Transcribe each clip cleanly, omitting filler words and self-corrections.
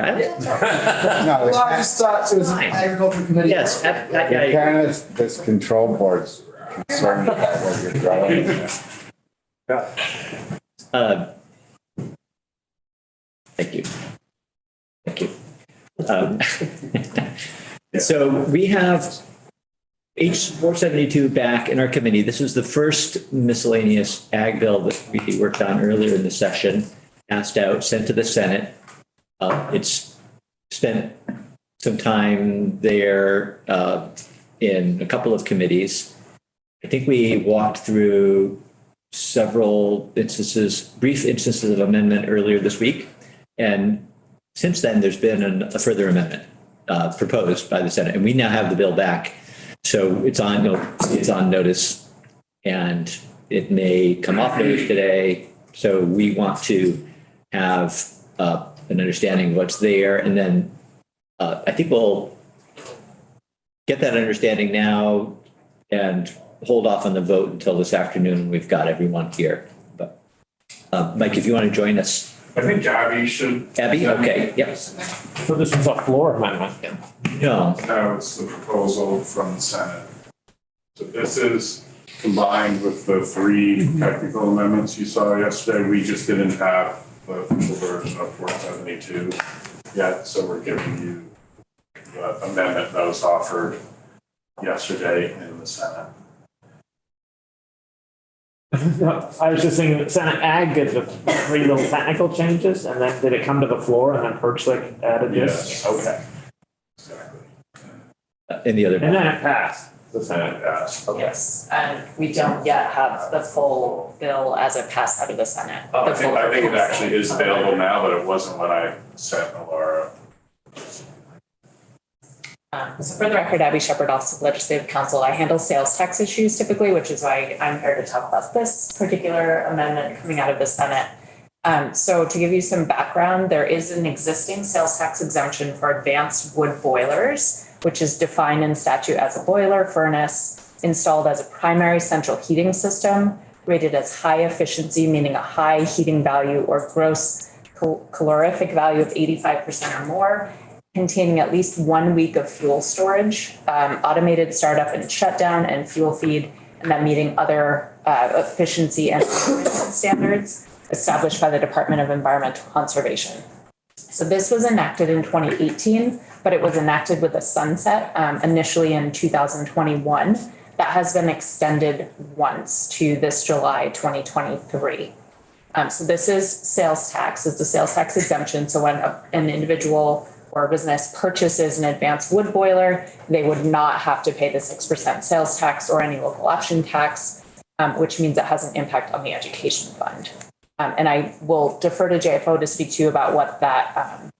here. No, Well, I just thought it was an agriculture committee. Yes, in fairness, this control board's concerned about what you're growing. Thank you. Thank you. So we have H472 back in our committee. This is the first miscellaneous ag bill that we worked on earlier in the session, passed out, sent to the Senate. It's spent some time there in a couple of committees. I think we walked through several instances, brief instances of amendment earlier this week. And since then, there's been a further amendment proposed by the Senate, and we now have the bill back. So it's on notice, and it may come off notice today. So we want to have an understanding of what's there, and then I think we'll get that understanding now and hold off on the vote until this afternoon. We've got everyone here. But Mike, if you want to join us. I think Abby should. Abby? Okay, yep. So this was a floor amendment? No. No, it's the proposal from the Senate. So this is combined with the three technical amendments you saw yesterday. We just didn't have the official version of 472 yet, so we're giving you the amendment that was offered yesterday in the Senate. No, I was just thinking that Senate Ag did the three little technical changes, and then did it come to the floor, and then Perchlik added this? Yes. Okay. Exactly. In the other. And then it passed the Senate. Yes. Yes, and we don't yet have the full bill as it passed out of the Senate. I The think full it proposal. actually is available now, but it wasn't when I sent Laura. So for the record, Abby Shepherd, Office of Legislative Counsel. I handle sales tax issues typically, which is why I'm here to talk about this particular amendment coming out of the Senate. So to give you some background, there is an existing sales tax exemption for advanced wood boilers, which is defined in statute as a boiler furnace installed as a primary central heating system, rated as high efficiency, meaning a high heating value or gross calorific value of 85% or more, containing at least 1 week of fuel storage, automated startup and shutdown, and fuel feed, and then meeting other efficiency and standards established by the Department of Environmental Conservation. So this was enacted in 2018, but it was enacted with a sunset initially in 2021. That has been extended once to this July 2023. So this is sales tax. It's a sales tax exemption. So when an individual or a business purchases an advanced wood boiler, they would not have to pay the 6% sales tax or any local option tax, which means it has an impact on the education fund. And I will defer to JFO to speak to you about what that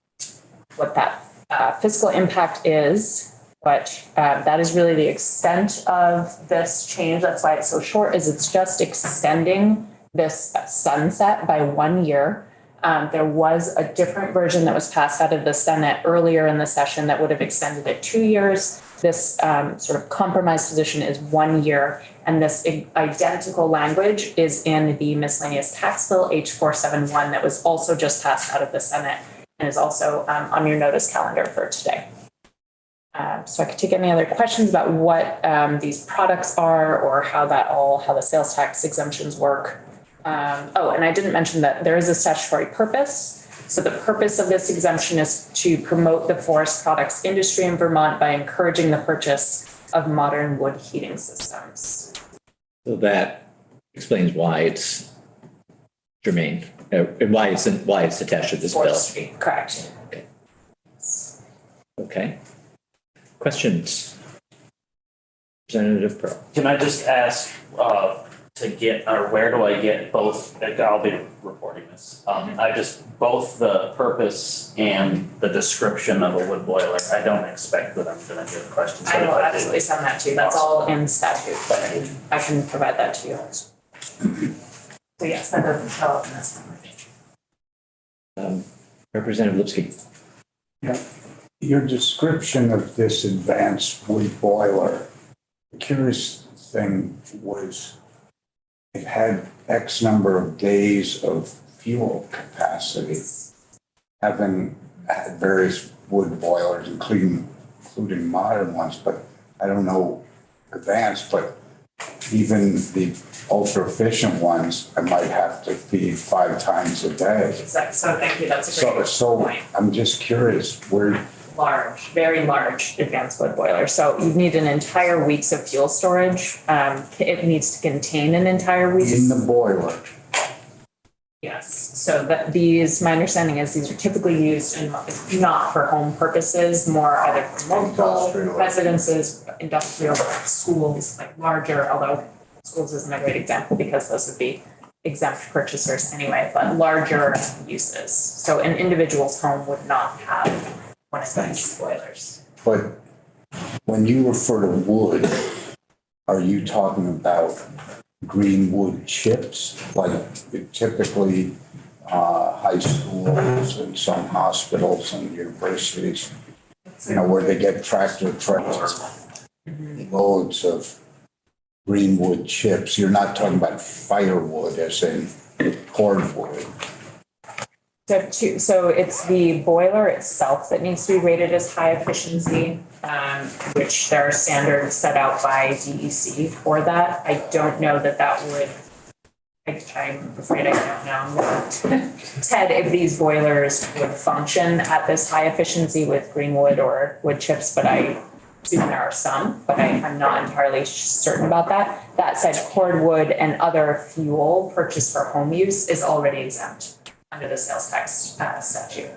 fiscal impact is. But that is really the extent of this change. That's why it's so short, is it's just extending this sunset by 1 year. There was a different version that was passed out of the Senate earlier in the session that would have extended it 2 years. This sort of compromise position is 1 year, and this identical language is in the miscellaneous tax bill H471 that was also just passed out of the Senate and is also on your notice calendar for today. So I could take any other questions about what these products are or how the sales tax exemptions work. And I didn't mention that there is a statutory purpose. So the purpose of this exemption is to promote the forest products industry in Vermont by encouraging the purchase of modern wood heating systems. So that explains why it's germane and why it's attached to this bill. Forestry, correct. Okay. Questions? Representative Pearl. Can I just ask where do I get both? I'll be reporting this. Both the purpose and the description of a wood boiler. I don't expect that I'm going to get questions. I will absolutely send that to you. That's all in statute. I can provide that to you. So yes, that doesn't show up in this language. Representative Lipsky. Yeah. Your description of this advanced wood boiler, the curious thing was it had X number of days of fuel capacity. Having various wood boilers, including modern ones, but I don't know advanced, but even the ultra efficient ones, I might have to feed 5 times a day. Exactly, so thank you, that's a great So point. I'm just curious, where, Large, very large advanced wood boiler. So you need an entire week's of fuel storage. It needs to contain an entire week's. in the boiler, Yes, so that these, my understanding is these are typically used in, not for home purposes, more either for multiple Industrial. residences, industrial, schools, like larger, although schools isn't a great example because those would be exempt purchasers anyway, but larger uses. So an individual's home would not have one of these boilers. but when you refer to wood, are you talking about green wood chips? Like typically, high schools and some hospitals and universities, you know, where they get tractor trailers, loads of green wood chips. You're not talking about firewood as in cordwood. So it's the boiler itself that needs to be rated as high efficiency, which there are standards set out by DEC for that. I don't know that would, I'm afraid I don't know. Ted, if these boilers would function at this high efficiency with green wood or wood chips, but I assume there are some, but I'm not entirely certain about that. That said, cordwood and other fuel purchased for home use is already exempt under the sales tax statute.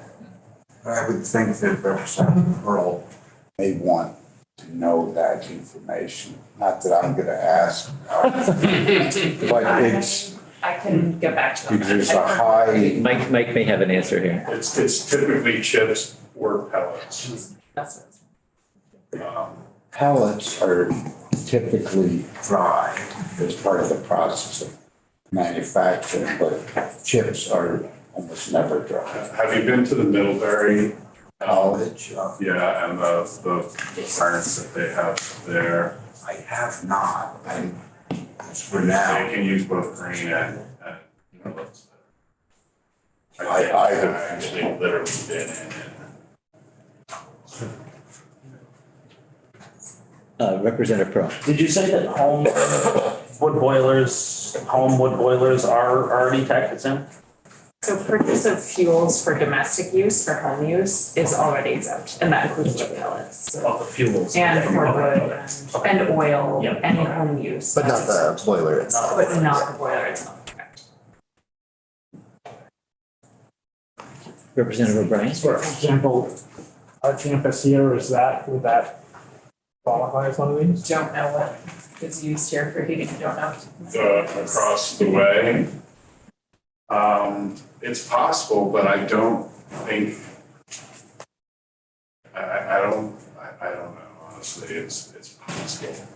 I would think that Representative Earl may want to know that information. Not that I'm gonna ask, but it's, I can get back to you on that. there's a high, Mike may have an answer here. It's typically chips or pellets. That's what pellets are typically dry as part of the process of manufacturing, but chips are almost never dry. Have you been to the Middlebury? College, Yeah, and the furnace that they have there. I have not, and it's for They now. can use both green and pellets. I have- actually literally been in it. Representative Pearl. Did you say that home wood boilers are already tax exempt? So purchase of fuels for domestic use, for home use, is already exempt, and that includes wood pellets. Of the fuels? And cordwood and oil, Yep. any home use. But not the boiler itself. But not the boiler itself, correct. Representative O'Brien. For example, our campus here, would that qualify as one of these? Don't know what is used here for heating, don't know. Across the way. It's possible, but I don't think, I don't know, honestly, it's possible.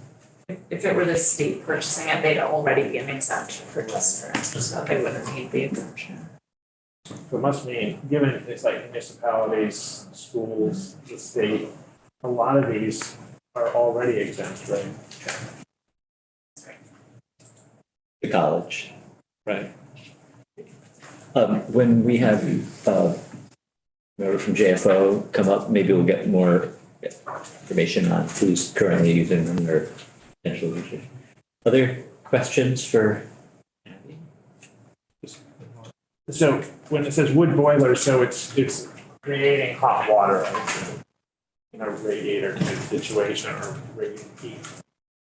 If it were the state purchasing it, they'd already be an exempt purchaser, so they wouldn't need the exemption. So it must mean, given it's like municipalities, schools, the state, a lot of these are already exempt, right? The college. Right. When we have, member from JFO come up, maybe we'll get more information on who's currently using them or potential users. Other questions for? So when it says wood boiler, so it's creating hot water, in a radiator type situation or radiating heat.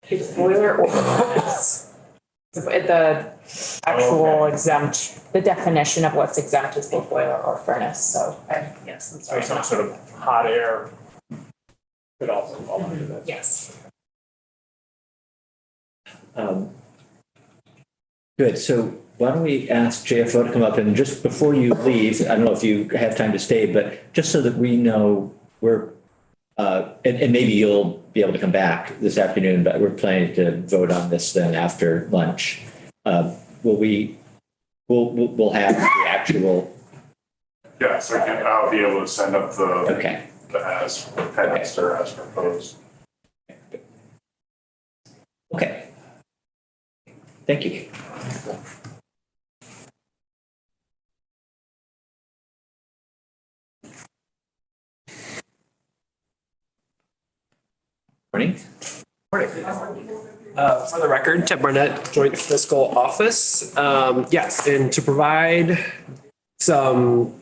It's boiler or furnace. The actual exempt, the definition of what's exempt is both boiler or furnace, so yes, I'm So sorry. some sort of hot air could also fall under that. Yes. Good, so why don't we ask JFO to come up and just before you leave, I don't know if you have time to stay, but just so that we know and maybe you'll be able to come back this afternoon, but we're planning to vote on this then after lunch. We'll have the actual, Yes, I'll be able to send up the okay. as text or as proposed. Okay. Thank you. Morning. For the record, Ted Barnett, Joint Fiscal Office. Yes, and to provide some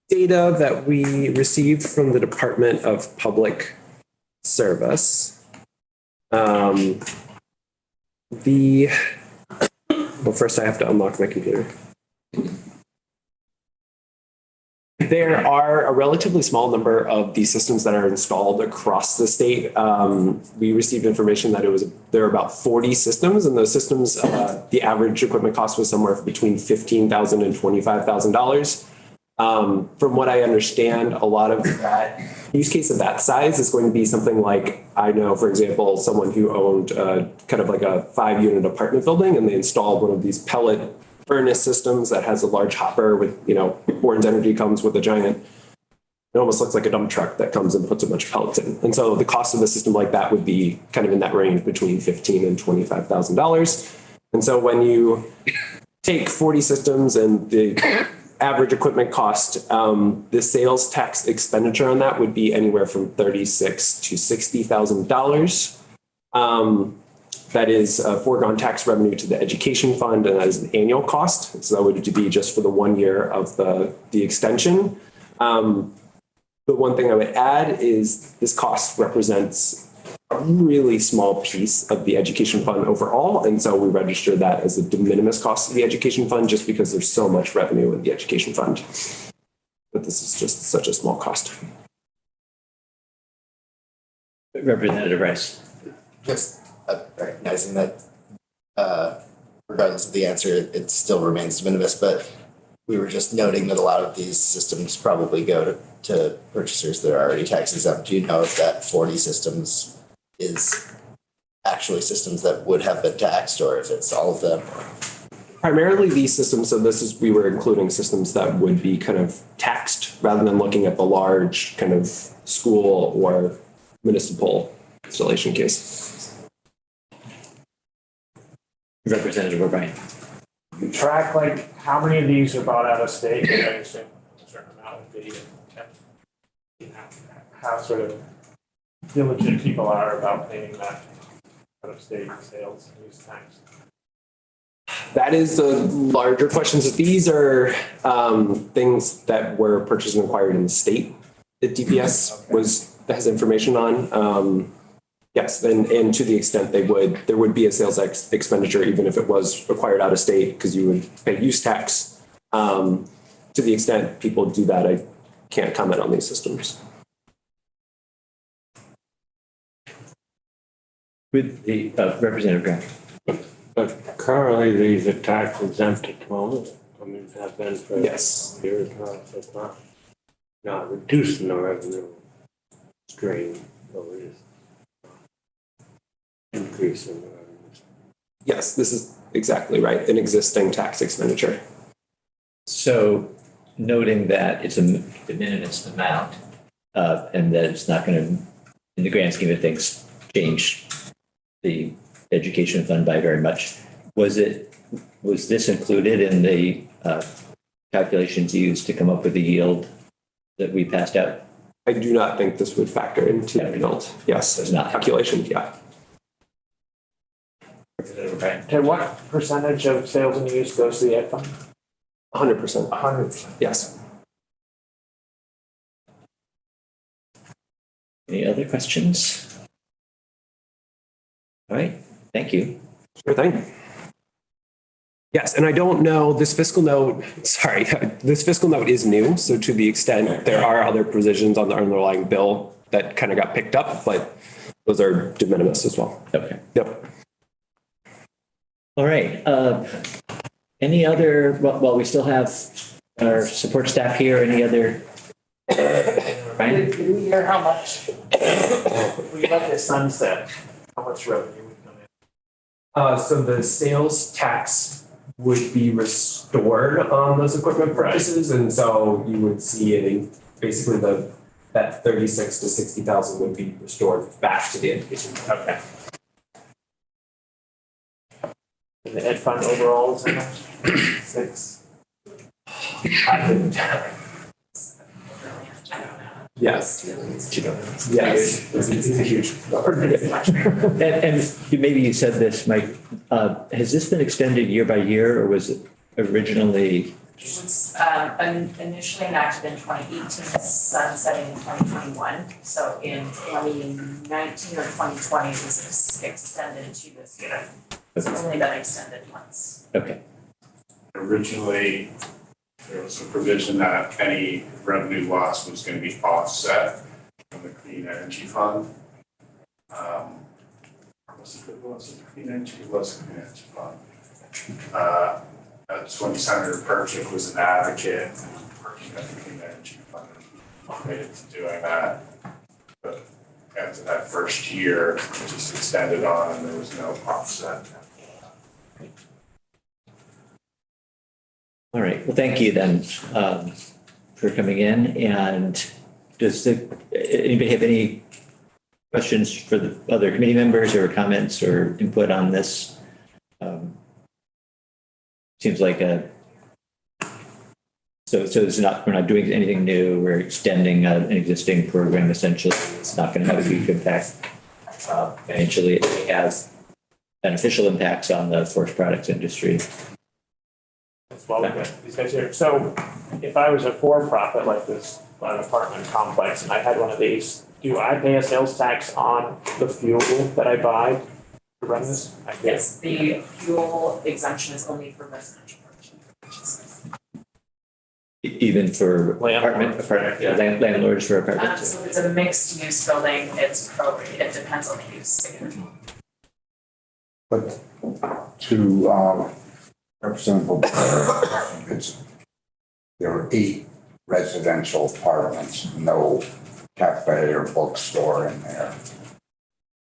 data that we received from the Department of Public Service. Well, first I have to unlock my computer. There are a relatively small number of these systems that are installed across the state. We received information that there are about 40 systems, and those systems, the average equipment cost was somewhere between $15,000 and $25,000. From what I understand, a lot of that use case of that size is going to be something like, I know, for example, someone who owned kind of like a 5-unit apartment building, and they installed one of these pellet furnace systems that has a large hopper with, Orange Energy comes with a giant, it almost looks like a dump truck that comes and puts a bunch of pellets in. And so the cost of a system like that would be kind of in that range between $15,000 and $25,000. And so when you take 40 systems and the average equipment cost, the sales tax expenditure on that would be anywhere from $36,000 to $60,000. That is foregone tax revenue to the education fund, and that is an annual cost. So that would be just for the 1 year of the extension. The one thing I would add is this cost represents a really small piece of the education fund overall. And so we register that as a de minimis cost of the education fund just because there's so much revenue in the education fund. But this is just such a small cost. Representative Rice. Just recognizing that regardless of the answer, it still remains de minimis, but we were just noting that a lot of these systems probably go to purchasers that are already tax exempt. Do you know if that 40 systems is actually systems that would have been taxed, or if it's all of them? Primarily these systems, so we were including systems that would be kind of taxed rather than looking at the large kind of school or municipal installation case. Representative O'Brien. You track like how many of these are bought out of state, I assume a certain amount would be, and how sort of diligent people are about paying that out of state sales and use tax. That is the larger questions. These are things that were purchased and acquired in the state that DPS has information on. Yes, and to the extent there would be a sales expenditure even if it was acquired out of state because you would pay use tax. To the extent people do that, I can't comment on these systems. With the Representative Grant. But currently, these are tax exempt at the moment. I mean, have been for Yes. years now, so it's not reducing the revenue stream, so it is increasing the revenue. Yes, this is exactly right, an existing tax expenditure. So noting that it's a de minimis amount and that it's not going to, in the grand scheme of things, change the education fund by very much. Was this included in the calculations used to come up with the yield that we passed out? I do not think this would factor into the yield. Yes, Does not. calculation, yeah. Representative O'Brien. Ted, what percentage of sales and use goes to the ed fund? 100%. 100%. Yes. Any other questions? All right, thank you. Sure thing. Yes, and I don't know, this fiscal note is new. So to the extent there are other provisions on the underlying bill that kind of got picked up, but those are de minimis as well. Okay. Yep. All right. Any other, well, we still have our support staff here. Any other? Ryan? Did we hear how much, if we let this sunset, how much revenue would come in? So the sales tax would be restored on those equipment purchases. And so you would see basically that 36 to 60,000 would be restored back to the education. Okay. And the ed fund overall is how much? 6? To Yes. Yes. Yes. It's a huge. And maybe you said this, Mike, has this been extended year by year, or was it originally? It was initially enacted in 2018, sunsetting in 2021. So in 2019 or 2020, it was extended to this year. So it's only been extended once. Okay, Originally, there was a provision that any revenue loss was going to be offset from the Clean Energy Fund. Was it the Clean Energy? It was the Clean Energy Fund. That's when Senator Perchik was an advocate working at the Clean Energy Fund, committed to doing that. But after that first year, it just extended on and there was no offset. all right, well, thank you then for coming in. And does anybody have any questions for the other committee members or comments or input on this? Seems like so it's not, we're not doing anything new, we're extending an existing program essentially. It's not going to have a huge impact. Financially, it has beneficial impacts on the forest products industry. That's why we got these guys here. So if I was a for-profit like this, an apartment complex, and I had one of these, do I pay a sales tax on the fuel that I buy to run this? I do. Yes, the fuel exemption is only for residential purchases. Even for Landlords, landlords for apartments. So it's a mixed use building, it's prorated, it depends on the use. But to Representative Blair, there are 8 residential apartments, no cafe or bookstore in there.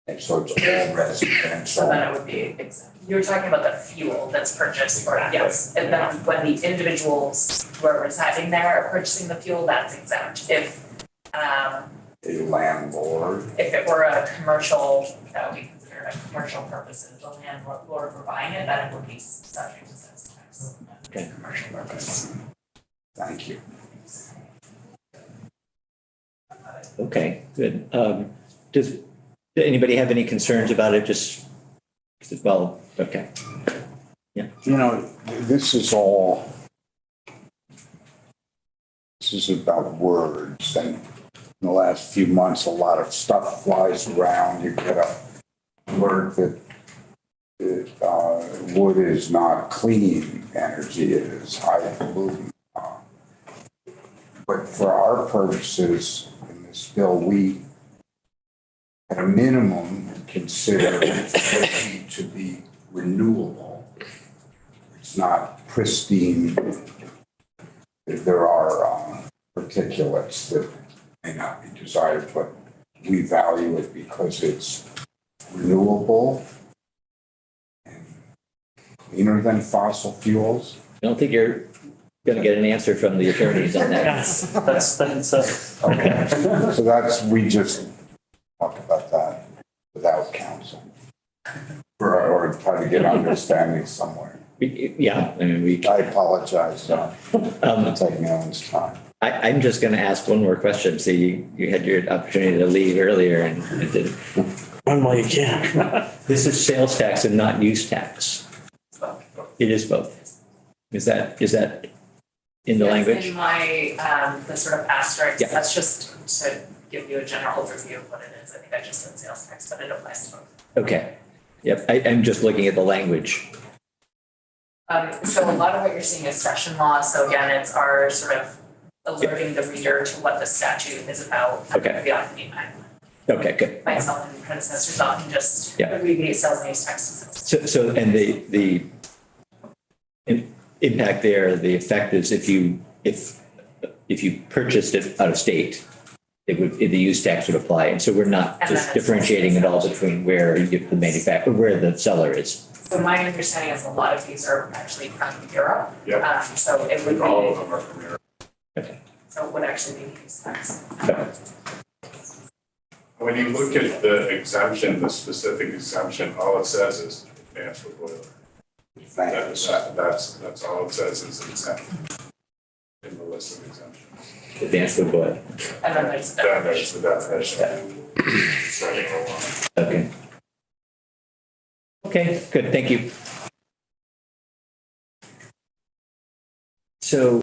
And so it's all residential. So then it would be exempt. You're talking about the fuel that's purchased for, yes, and then when the individuals who are residing there are purchasing the fuel, that's exempt. If A landlord. if it were a commercial, that would be considered a commercial purposes, the landlord were buying it, then it would be subject to sales tax. Okay. Commercial purpose. Thank you. Okay, good. Does anybody have any concerns about it? Just, well, okay. You know, this is about words, and in the last few months, a lot of stuff flies around. You get a word that wood is not clean energy, it is high pollutant. But for our purposes in this bill, we, at a minimum, consider it to be renewable. It's not pristine. There are particulates that may not be desired, but we value it because it's renewable and cleaner than fossil fuels. I don't think you're going to get an answer from the attorneys on that. That's Okay, so we just talk about that without counsel. Or try to get understanding somewhere. Yeah, I mean, I apologize for taking everyone's time. I'm just going to ask one more question. So you had your opportunity to leave earlier and it didn't. Run while you can. This is sales tax and not use tax. It is both. Is that in the Yes, language? in my, the sort of asterisk, Yeah. that's just to give you a general overview of what it is. I think I just said sales tax, but it applies to both. Okay. Yep. I'm just looking at the language. So a lot of what you're seeing is session law. So again, it's our sort of alerting the reader to what the statute is about. Okay. Beyond the mind. Okay, good. Myself and predecessors often just Yeah. abbreviate sales and use tax. So and the impact there, the effect is if you purchased it out of state, the use tax would apply. And so we're not And just then it's differentiating at all between where the manufacturer, where the seller is. So my understanding is a lot of these are actually from Europe. Yep. So it would All of be, them are from Europe. so it would actually be use tax. When you look at the exemption, the specific exemption, all it says is advanced wood boiler. Thanks. That's all it says is exempt in the list of exemptions. advanced wood boiler. And then there's the That is the definition. Setting a law. Okay. Okay, good, thank you. So